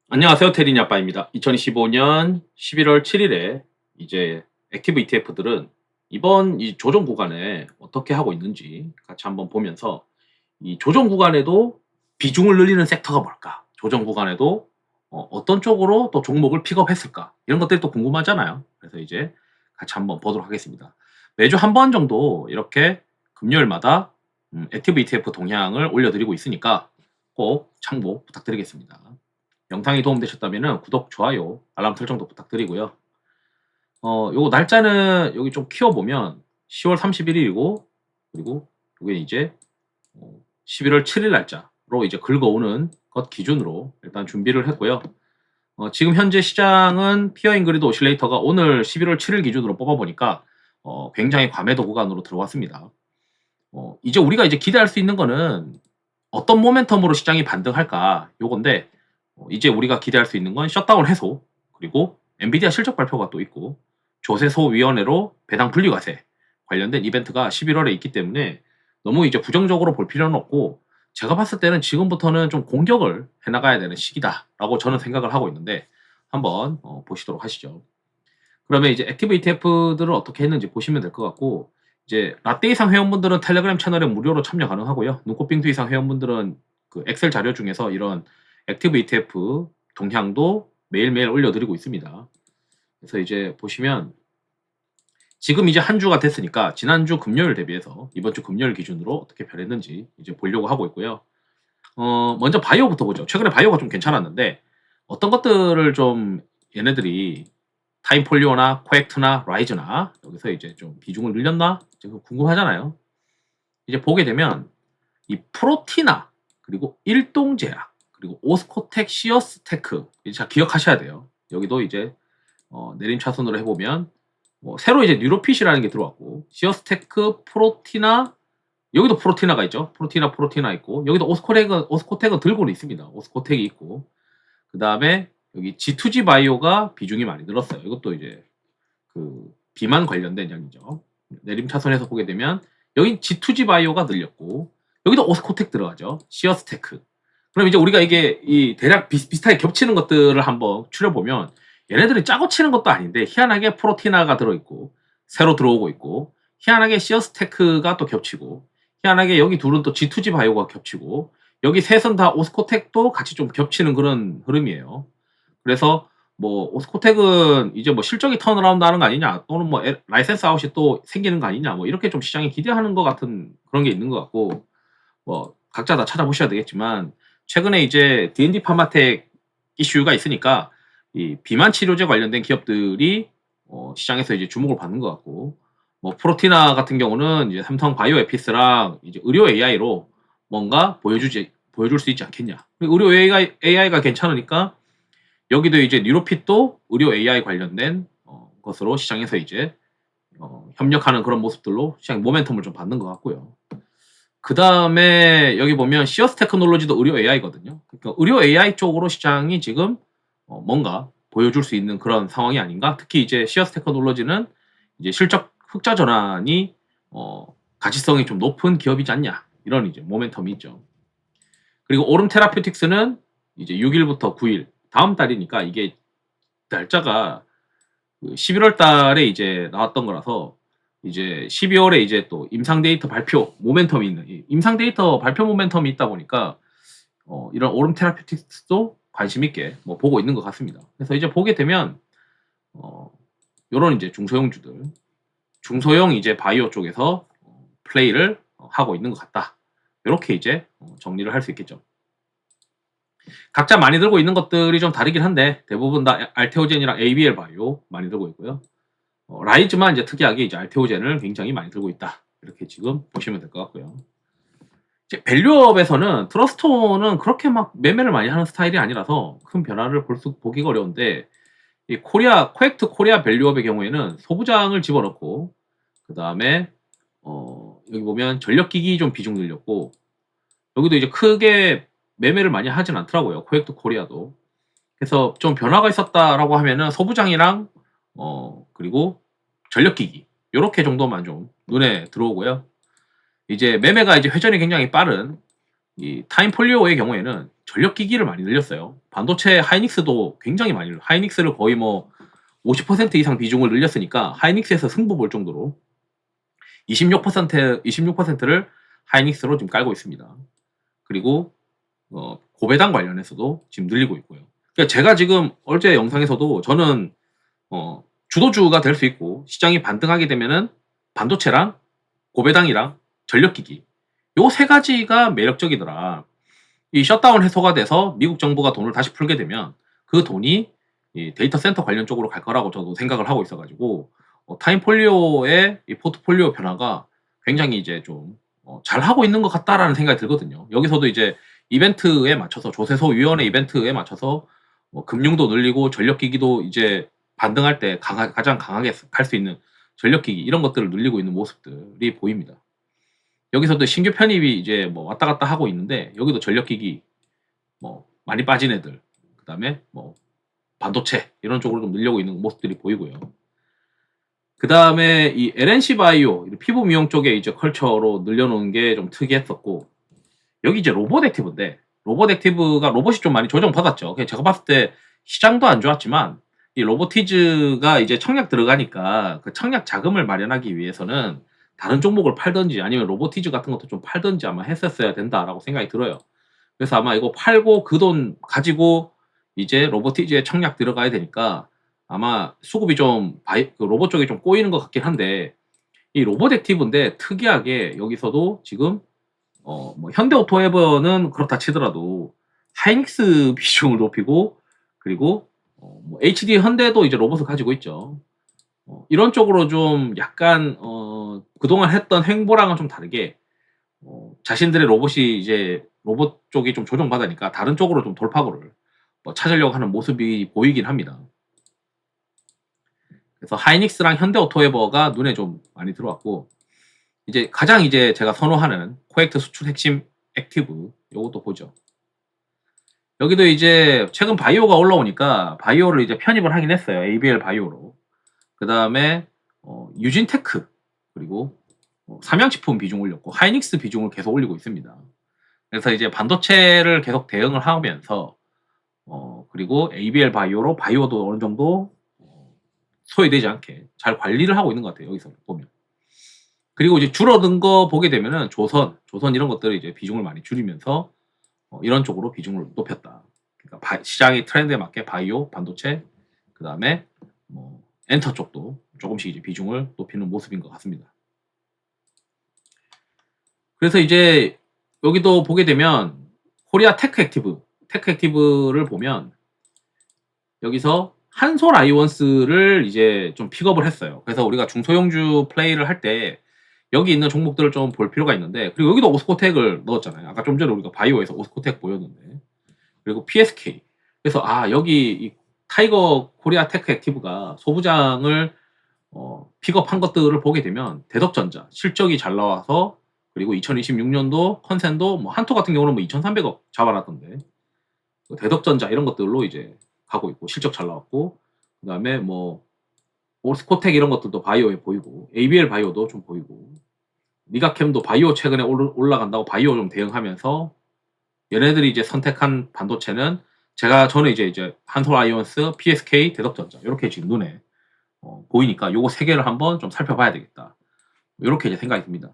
안녕하세요. 테린이 아빠입니다. 2025년 11월 7일에 이제 액티브 ETF들은 이번 이 조정 구간에 어떻게 하고 있는지 같이 한번 보면서 이 조정 구간에도 비중을 늘리는 섹터가 뭘까? 조정 구간에도 어떤 쪽으로 또 종목을 픽업했을까? 이런 것들이 또 궁금하잖아요. 그래서 이제 같이 한번 보도록 하겠습니다. 매주 한 번 정도 이렇게 금요일마다 액티브 ETF 동향을 올려드리고 있으니까 꼭 참고 부탁드리겠습니다. 영상이 도움되셨다면 구독, 좋아요, 알람 설정도 부탁드리고요. 요거 날짜는 여기 좀 키워보면 10월 31일이고, 그리고 이게 이제 11월 7일 날짜로 이제 긁어오는 것 기준으로 일단 준비를 했고요. 지금 현재 시장은 피어 잉그리드 오실레이터가 오늘 11월 7일 기준으로 뽑아보니까 굉장히 과매도 구간으로 들어왔습니다. 이제 우리가 이제 기대할 수 있는 거는 어떤 모멘텀으로 시장이 반등할까 요건데, 이제 우리가 기대할 수 있는 건 셧다운 해소, 그리고 엔비디아 실적 발표가 또 있고 조세소위원회로 배당 분리과세 관련된 이벤트가 11월에 있기 때문에 너무 이제 부정적으로 볼 필요는 없고, 제가 봤을 때는 지금부터는 좀 공격을 해나가야 되는 시기다라고 저는 생각을 하고 있는데, 한번 보시도록 하시죠. 그러면 이제 액티브 ETF들을 어떻게 했는지 보시면 될 것 같고, 이제 라떼 이상 회원분들은 텔레그램 채널에 무료로 참여 가능하고요. 눈꽃빙두 이상 회원분들은 그 엑셀 자료 중에서 이런 액티브 ETF 동향도 매일매일 올려드리고 있습니다. 그래서 이제 보시면 지금 이제 한 주가 됐으니까 지난주 금요일 대비해서 이번 주 금요일 기준으로 어떻게 변했는지 이제 보려고 하고 있고요. 먼저 바이오부터 보죠. 최근에 바이오가 좀 괜찮았는데 어떤 것들을 좀 얘네들이 타임폴리오나 코엑트나 라이즈나 여기서 이제 좀 비중을 늘렸나? 지금 궁금하잖아요. 이제 보게 되면 이 프로티나, 그리고 일동제약, 그리고 오스코텍, 시어스테크 이제 잘 기억하셔야 돼요. 여기도 이제 내림차순으로 해보면 새로 이제 뉴로핏이라는 게 들어왔고, 시어스테크, 프로티나, 여기도 프로티나가 있죠. 프로티나 있고, 여기도 오스코텍은 들고는 있습니다. 오스코텍이 있고, 그 다음에 여기 G2G 바이오가 비중이 많이 늘었어요. 이것도 이제 그 비만 관련된 양이죠. 내림차선에서 보게 되면 여기 G2G 바이오가 늘렸고, 여기도 오스코텍 들어가죠. 시어스테크. 그럼 이제 우리가 이게 이 대략 비슷하게 겹치는 것들을 한번 추려보면 얘네들이 짜고 치는 것도 아닌데 희한하게 프로티나가 들어있고 새로 들어오고 있고, 희한하게 시어스테크가 또 겹치고, 희한하게 여기 둘은 또 G2G 바이오가 겹치고, 여기 셋은 다 오스코텍도 같이 좀 겹치는 그런 흐름이에요. 그래서 뭐 오스코텍은 이제 뭐 실적이 턴어라운드 하는 거 아니냐, 또는 뭐 라이센스 아웃이 또 생기는 거 아니냐, 뭐 이렇게 좀 시장이 기대하는 것 같은 그런 게 있는 것 같고, 뭐 각자 다 찾아보셔야 되겠지만 최근에 이제 D&D 파마텍 이슈가 있으니까 이 비만 치료제 관련된 기업들이 시장에서 이제 주목을 받는 것 같고, 뭐 프로티나 같은 경우는 이제 삼성 바이오 에피스랑 이제 의료 AI로 뭔가 보여줄 수 있지 않겠냐. 의료 AI가 괜찮으니까 여기도 이제 뉴로핏도 의료 AI 관련된 것으로 시장에서 이제 협력하는 그런 모습들로 시장 모멘텀을 좀 받는 것 같고요. 그 다음에 여기 보면 시어스 테크놀로지도 의료 AI거든요. 그러니까 의료 AI 쪽으로 시장이 지금 뭔가 보여줄 수 있는 그런 상황이 아닌가. 특히 이제 시어스 테크놀로지는 이제 실적 흑자 전환이 가치성이 좀 높은 기업이지 않냐, 이런 이제 모멘텀이 있죠. 그리고 오름 테라퓨틱스는 이제 6일부터 9일 다음 달이니까 이게 날짜가 11월 달에 이제 나왔던 거라서 이제 12월에 이제 또 임상 데이터 발표 모멘텀이 있는, 임상 데이터 발표 모멘텀이 있다 보니까 이런 오름 테라퓨틱스도 관심 있게 뭐 보고 있는 것 같습니다. 그래서 이제 보게 되면 요런 이제 중소형주들, 중소형 이제 바이오 쪽에서 플레이를 하고 있는 것 같다. 이렇게 이제 정리를 할 수 있겠죠. 각자 많이 들고 있는 것들이 좀 다르긴 한데 대부분 다 알테오젠이랑 ABL 바이오 많이 들고 있고요. 라이즈만 이제 특이하게 이제 알테오젠을 굉장히 많이 들고 있다. 이렇게 지금 보시면 될 것 같고요. 이제 밸류업에서는 트러스톤은 그렇게 막 매매를 많이 하는 스타일이 아니라서 큰 변화를 보기가 어려운데, 이 코엑트 코리아 밸류업의 경우에는 소부장을 집어넣고, 그 다음에 여기 보면 전력기기 좀 비중 늘렸고, 여기도 이제 크게 매매를 많이 하진 않더라고요. 코엑트 코리아도. 그래서 좀 변화가 있었다라고 하면은 소부장이랑 그리고 전력기기 요렇게 정도만 좀 눈에 들어오고요. 이제 매매가 이제 회전이 굉장히 빠른 이 타임폴리오의 경우에는 전력기기를 많이 늘렸어요. 반도체 하이닉스도 굉장히 많이 하이닉스를 거의 뭐 50% 이상 비중을 늘렸으니까 하이닉스에서 승부 볼 정도로 26%를 하이닉스로 지금 깔고 있습니다. 그리고 고배당 관련해서도 지금 늘리고 있고요. 그러니까 제가 지금 어제 영상에서도 저는 주도주가 될 수 있고 시장이 반등하게 되면은 반도체랑 고배당이랑 전력기기 요 세 가지가 매력적이더라. 이 셧다운 해소가 돼서 미국 정부가 돈을 다시 풀게 되면 그 돈이 이 데이터 센터 관련 쪽으로 갈 거라고 저도 생각을 하고 있어가지고 타임폴리오의 이 포트폴리오 변화가 굉장히 이제 좀 잘 하고 있는 것 같다라는 생각이 들거든요. 여기서도 이제 이벤트에 맞춰서 조세소 위원회 이벤트에 맞춰서 금융도 늘리고 전력기기도 이제 반등할 때 가장 강하게 갈 수 있는 전력기기 이런 것들을 늘리고 있는 모습들이 보입니다. 여기서도 신규 편입이 이제 뭐 왔다 갔다 하고 있는데 여기도 전력기기 뭐 많이 빠진 애들 그다음에 뭐 반도체 이런 쪽으로 좀 늘려고 있는 모습들이 보이고요. 그다음에 이 LNC 바이오 피부 미용 쪽에 이제 컬처로 늘려놓은 게 좀 특이했었고 여기 이제 로봇 액티브인데 로봇 액티브가 로봇이 좀 많이 조정받았죠. 제가 봤을 때 시장도 안 좋았지만 이 로보티즈가 이제 청약 들어가니까 그 청약 자금을 마련하기 위해서는 다른 종목을 팔든지 아니면 로보티즈 같은 것도 좀 팔든지 아마 했었어야 된다라고 생각이 들어요. 그래서 아마 이거 팔고 그 돈 가지고 이제 로보티즈에 청약 들어가야 되니까 아마 수급이 좀 그 로봇 쪽에 좀 꼬이는 것 같긴 한데 이 로봇 액티브인데 특이하게 여기서도 지금 뭐 현대오토에버는 그렇다 치더라도 하이닉스 비중을 높이고 그리고 뭐 HD 현대도 이제 로봇을 가지고 있죠. 이런 쪽으로 좀 약간 그동안 했던 행보랑은 좀 다르게 자신들의 로봇이 이제 로봇 쪽이 좀 조정받으니까 다른 쪽으로 좀 돌파구를 찾으려고 하는 모습이 보이긴 합니다. 그래서 하이닉스랑 현대오토에버가 눈에 좀 많이 들어왔고 이제 가장 이제 제가 선호하는 코엑트 수출 핵심 액티브 요것도 보죠. 여기도 이제 최근 바이오가 올라오니까 바이오를 이제 편입을 하긴 했어요. ABL 바이오로. 그 다음에 유진테크 그리고 삼양식품 비중 올렸고 하이닉스 비중을 계속 올리고 있습니다. 그래서 이제 반도체를 계속 대응을 하면서 그리고 ABL 바이오로 바이오도 어느 정도 소외되지 않게 잘 관리를 하고 있는 것 같아요. 여기서 보면. 그리고 이제 줄어든 거 보게 되면은 조선 이런 것들을 이제 비중을 많이 줄이면서 이런 쪽으로 비중을 높였다. 그러니까 시장의 트렌드에 맞게 바이오, 반도체, 그 다음에 뭐 엔터 쪽도 조금씩 이제 비중을 높이는 모습인 것 같습니다. 그래서 이제 여기도 보게 되면 코리아 테크 액티브를 보면 여기서 한솔아이원스를 이제 좀 픽업을 했어요. 그래서 우리가 중소형주 플레이를 할 때 여기 있는 종목들을 좀 볼 필요가 있는데 그리고 여기도 오스코텍을 넣었잖아요. 아까 좀 전에 우리가 바이오에서 오스코텍 보였는데 그리고 PSK 그래서 여기 이 타이거 코리아 테크 액티브가 소부장을 픽업한 것들을 보게 되면 대덕전자 실적이 잘 나와서 그리고 2026년도 컨센도 뭐 한토 같은 경우는 뭐 2,300억 잡아놨던데 대덕전자 이런 것들로 이제 가고 있고 실적 잘 나왔고 그 다음에 뭐 오스코텍 이런 것들도 바이오에 보이고 ABL 바이오도 좀 보이고 니가캠도 바이오 최근에 올라간다고 바이오 좀 대응하면서 얘네들이 이제 선택한 반도체는 저는 이제 한솔아이언스, PSK, 대덕전자 이렇게 지금 눈에 보이니까 요거 세 개를 한번 좀 살펴봐야 되겠다. 이렇게 이제 생각이 듭니다.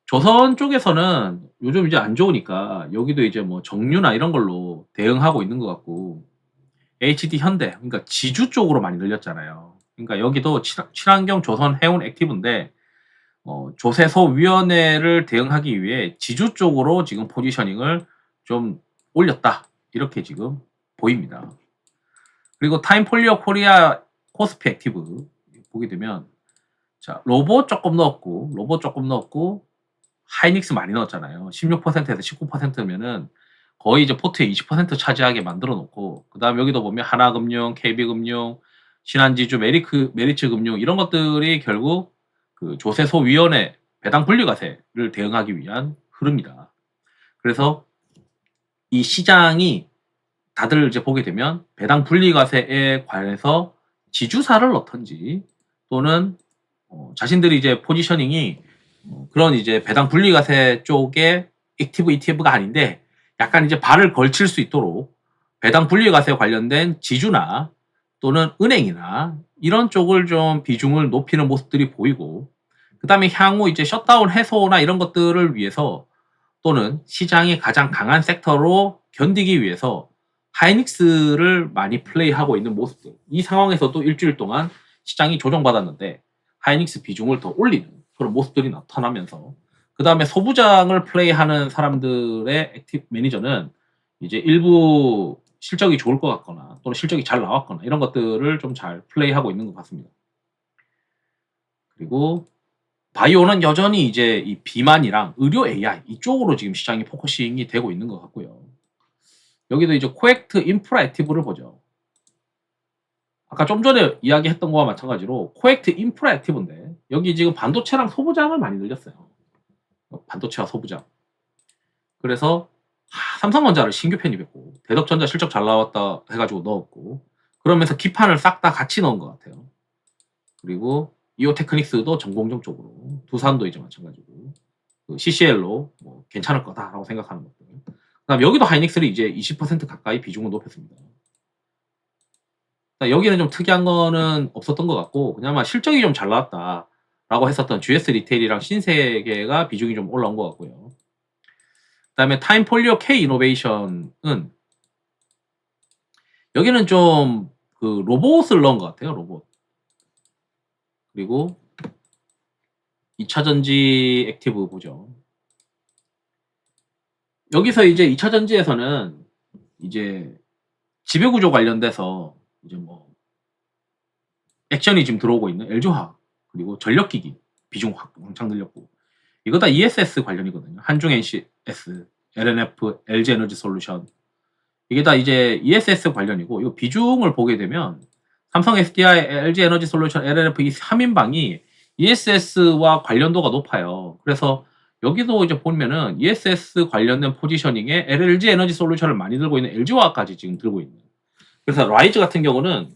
조선 쪽에서는 요즘 이제 안 좋으니까 여기도 이제 뭐 정유나 이런 걸로 대응하고 있는 것 같고 HD 현대 그러니까 지주 쪽으로 많이 늘렸잖아요. 그러니까 여기도 친환경 조선 해운 액티브인데 조세소 위원회를 대응하기 위해 지주 쪽으로 지금 포지셔닝을 좀 올렸다 이렇게 지금 보입니다. 그리고 타임폴리오 코리아 코스피 액티브 보게 되면 자 로봇 조금 넣었고 하이닉스 많이 넣었잖아요. 16%에서 19%면은 거의 이제 포트의 20% 차지하게 만들어 놓고 그다음 여기도 보면 하나금융, KB금융, 신한지주, 메리츠금융 이런 것들이 결국 그 조세소위원회 배당 분리과세를 대응하기 위한 흐름이다. 그래서 이 시장이 다들 이제 보게 되면 배당 분리과세에 관해서 지주사를 넣던지 또는 자신들이 이제 포지셔닝이 그런 이제 배당 분리과세 쪽에 액티브 ETF가 아닌데 약간 이제 발을 걸칠 수 있도록 배당 분리과세 관련된 지주나 또는 은행이나 이런 쪽을 좀 비중을 높이는 모습들이 보이고, 그 다음에 향후 이제 셧다운 해소나 이런 것들을 위해서 또는 시장이 가장 강한 섹터로 견디기 위해서 하이닉스를 많이 플레이하고 있는 모습들. 이 상황에서도 일주일 동안 시장이 조정받았는데 하이닉스 비중을 더 올리는 그런 모습들이 나타나면서, 그 다음에 소부장을 플레이하는 사람들의 액티브 매니저는 이제 일부 실적이 좋을 것 같거나 또는 실적이 잘 나왔거나 이런 것들을 좀 잘 플레이하고 있는 것 같습니다. 그리고 바이오는 여전히 이제 이 비만이랑 의료 AI 이쪽으로 지금 시장이 포커싱이 되고 있는 것 같고요. 여기도 이제 코엑트 인프라 액티브를 보죠. 아까 좀 전에 이야기했던 거와 마찬가지로 코엑트 인프라 액티브인데 여기 지금 반도체랑 소부장을 많이 늘렸어요. 반도체와 소부장. 그래서 삼성전자를 신규 편입했고 대덕전자 실적 잘 나왔다 해가지고 넣었고, 그러면서 기판을 싹 다 같이 넣은 것 같아요. 그리고 이오테크닉스도 전공정 쪽으로, 두산도 이제 마찬가지고 그 CCL로 뭐 괜찮을 거다라고 생각하는 것들. 그다음 여기도 하이닉스를 이제 20% 가까이 비중을 높였습니다. 여기는 좀 특이한 거는 없었던 것 같고 그냥 아마 실적이 좀 잘 나왔다라고 했었던 GS 리테일이랑 신세계가 비중이 좀 올라온 것 같고요. 그다음에 타임폴리오 K 이노베이션은 여기는 좀 그 로봇을 넣은 것 같아요. 로봇. 그리고 2차전지 액티브 보죠. 여기서 이제 2차전지에서는 이제 지배구조 관련돼서 이제 뭐 액션이 지금 들어오고 있는 LG화학, 그리고 전력기기 비중 확 왕창 늘렸고, 이거 다 ESS 관련이거든요. 한중 NCS, LNF, LG에너지솔루션, 이게 다 이제 ESS 관련이고, 이 비중을 보게 되면 삼성 SDI, LG에너지솔루션, LNF 이 3인방이 ESS와 관련도가 높아요. 그래서 여기도 이제 보면은 ESS 관련된 포지셔닝에 LG에너지솔루션을 많이 들고 있는 LG화학까지 지금 들고 있는. 그래서 라이즈 같은 경우는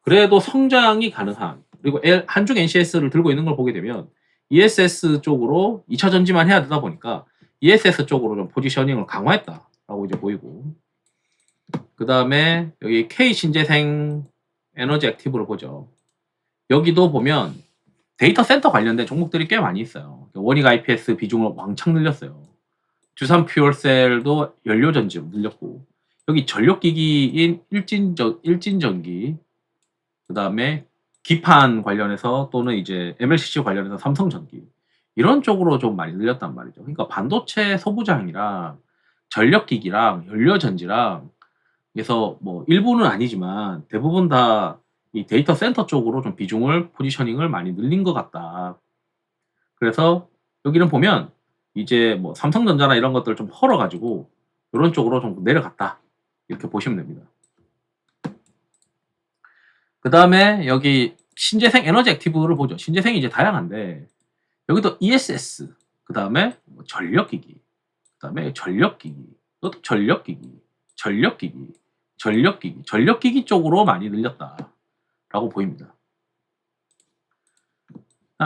그래도 성장이 가능한, 그리고 한중 NCS를 들고 있는 걸 보게 되면 ESS 쪽으로 2차 전지만 해야 되다 보니까 ESS 쪽으로 좀 포지셔닝을 강화했다라고 이제 보이고, 그 다음에 여기 K 신재생 에너지 액티브를 보죠. 여기도 보면 데이터 센터 관련된 종목들이 꽤 많이 있어요. 원익 IPS 비중을 왕창 늘렸어요. 두산 퓨얼셀도 연료전지 늘렸고, 여기 전력기기인 일진전기, 그 다음에 기판 관련해서 또는 이제 MLCC 관련해서 삼성전기, 이런 쪽으로 좀 많이 늘렸단 말이죠. 그러니까 반도체 소부장이랑 전력기기랑 연료전지랑, 그래서 뭐 일부는 아니지만 대부분 다 이 데이터 센터 쪽으로 좀 비중을 포지셔닝을 많이 늘린 것 같다. 그래서 여기는 보면 이제 뭐 삼성전자나 이런 것들 좀 헐어가지고 이런 쪽으로 좀 내려갔다, 이렇게 보시면 됩니다. 그 다음에 여기 신재생 에너지 액티브를 보죠. 신재생이 이제 다양한데 여기도 ESS, 그 다음에 뭐 전력기기, 그 다음에 전력기기, 또 전력기기, 전력기기, 전력기기, 전력기기 쪽으로 많이 늘렸다라고 보입니다.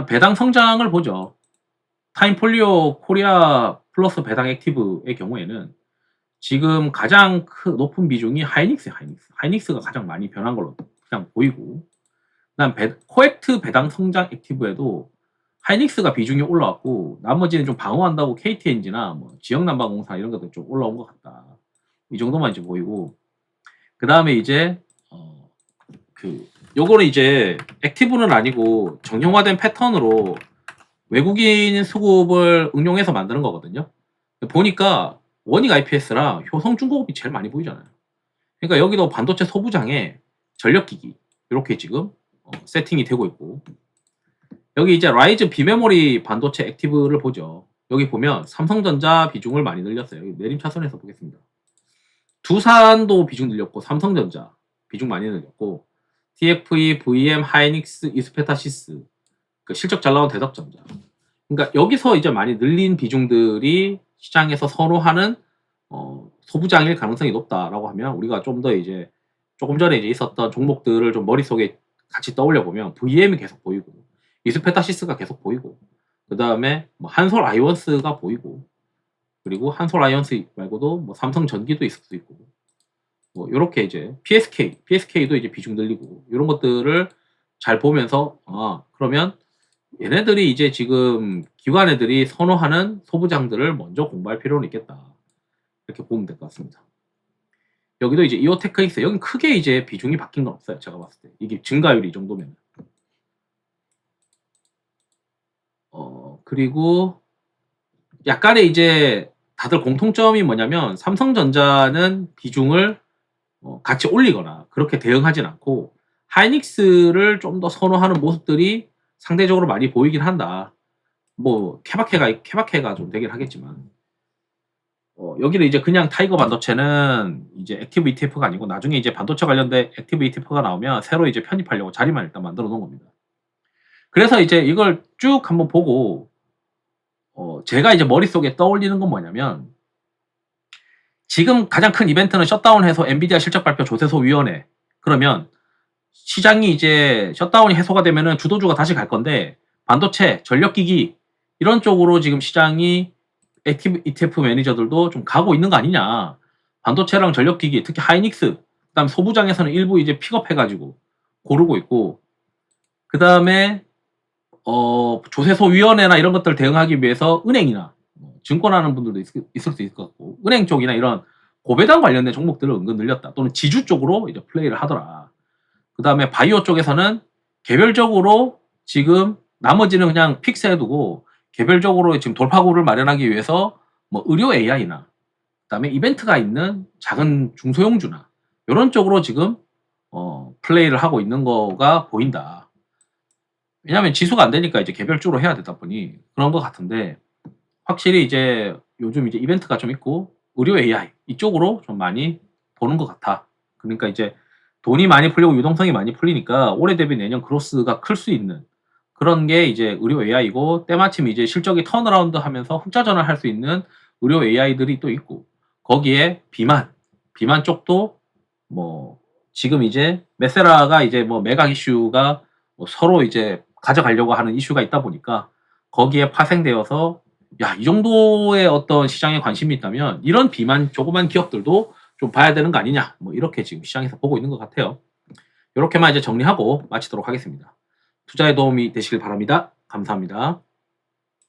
배당 성장을 보죠. 타임폴리오 코리아 플러스 배당 액티브의 경우에는 지금 가장 높은 비중이 하이닉스가 가장 많이 변한 걸로 그냥 보이고, 그다음 코엑트 배당 성장 액티브에도 하이닉스가 비중이 올라왔고 나머지는 좀 방어한다고 KTNG나 뭐 지역난방공사 이런 것들 좀 올라온 것 같다, 이 정도만 이제 보이고, 그 다음에 이제 요거는 이제 액티브는 아니고 정형화된 패턴으로 외국인 수급을 응용해서 만드는 거거든요. 보니까 원익 IPS랑 효성중공업이 제일 많이 보이잖아요. 그러니까 여기도 반도체 소부장에 전력기기 이렇게 지금 세팅이 되고 있고, 여기 이제 라이즈 비메모리 반도체 액티브를 보죠. 여기 보면 삼성전자 비중을 많이 늘렸어요. 여기 내림차선에서 보겠습니다. 두산도 비중 늘렸고 삼성전자 비중 많이 늘렸고, TFE, VM, 하이닉스, 이스페타시스, 그 실적 잘 나온 대덕전자. 그러니까 여기서 이제 많이 늘린 비중들이 시장에서 선호하는 소부장일 가능성이 높다라고 하면, 우리가 좀 더 이제 조금 전에 이제 있었던 종목들을 좀 머릿속에 같이 떠올려 보면 VM이 계속 보이고, 이스페타시스가 계속 보이고, 그 다음에 뭐 한솔 아이원스가 보이고, 그리고 한솔아이언스 말고도 뭐 삼성전기도 있을 수 있고 뭐 요렇게 이제 PSK도 이제 비중 늘리고 요런 것들을 잘 보면서 그러면 얘네들이 이제 지금 기관 애들이 선호하는 소부장들을 먼저 공부할 필요는 있겠다. 이렇게 보면 될 것 같습니다. 여기도 이제 이오테크 있어요. 여긴 크게 이제 비중이 바뀐 건 없어요. 제가 봤을 때. 이게 증가율이 이 정도면. 그리고 약간의 이제 다들 공통점이 뭐냐면 삼성전자는 비중을 같이 올리거나 그렇게 대응하진 않고 하이닉스를 좀 더 선호하는 모습들이 상대적으로 많이 보이긴 한다. 뭐 케바케가 좀 되긴 하겠지만 여기는 이제 그냥 타이거 반도체는 이제 액티브 ETF가 아니고 나중에 이제 반도체 관련된 액티브 ETF가 나오면 새로 이제 편입하려고 자리만 일단 만들어 놓은 겁니다. 그래서 이제 이걸 쭉 한번 보고 제가 이제 머릿속에 떠올리는 건 뭐냐면 지금 가장 큰 이벤트는 셧다운해서 엔비디아 실적 발표 조세소 위원회. 그러면 시장이 이제 셧다운이 해소가 되면은 주도주가 다시 갈 건데 반도체, 전력기기 이런 쪽으로 지금 시장이 액티브 ETF 매니저들도 좀 가고 있는 거 아니냐. 반도체랑 전력기기, 특히 하이닉스, 그다음 소부장에서는 일부 이제 픽업해가지고 고르고 있고, 그 다음에 조세소 위원회나 이런 것들 대응하기 위해서 은행이나 증권하는 분들도 있을 수 있을 것 같고, 은행 쪽이나 이런 고배당 관련된 종목들을 은근 늘렸다. 또는 지주 쪽으로 이제 플레이를 하더라. 그 다음에 바이오 쪽에서는 개별적으로 지금 나머지는 그냥 픽스해두고 개별적으로 지금 돌파구를 마련하기 위해서 뭐 의료 AI나 그다음에 이벤트가 있는 작은 중소형주나 이런 쪽으로 지금 플레이를 하고 있는 거가 보인다. 왜냐하면 지수가 안 되니까 이제 개별주로 해야 되다 보니 그런 것 같은데 확실히 이제 요즘 이제 이벤트가 좀 있고 의료 AI 이쪽으로 좀 많이 보는 것 같아. 그러니까 이제 돈이 많이 풀리고 유동성이 많이 풀리니까 올해 대비 내년 그로스가 클 수 있는 그런 게 이제 의료 AI고 때마침 이제 실적이 턴어라운드 하면서 흑자 전환할 수 있는 의료 AI들이 또 있고 거기에 비만 쪽도 뭐 지금 이제 메세라가 이제 뭐 매각 이슈가 뭐 서로 이제 가져가려고 하는 이슈가 있다 보니까 거기에 파생되어서 야, 이 정도의 어떤 시장에 관심이 있다면 이런 비만 조그만 기업들도 좀 봐야 되는 거 아니냐. 뭐 이렇게 지금 시장에서 보고 있는 것 같아요. 이렇게만 이제 정리하고 마치도록 하겠습니다. 투자에 도움이 되시길 바랍니다. 감사합니다.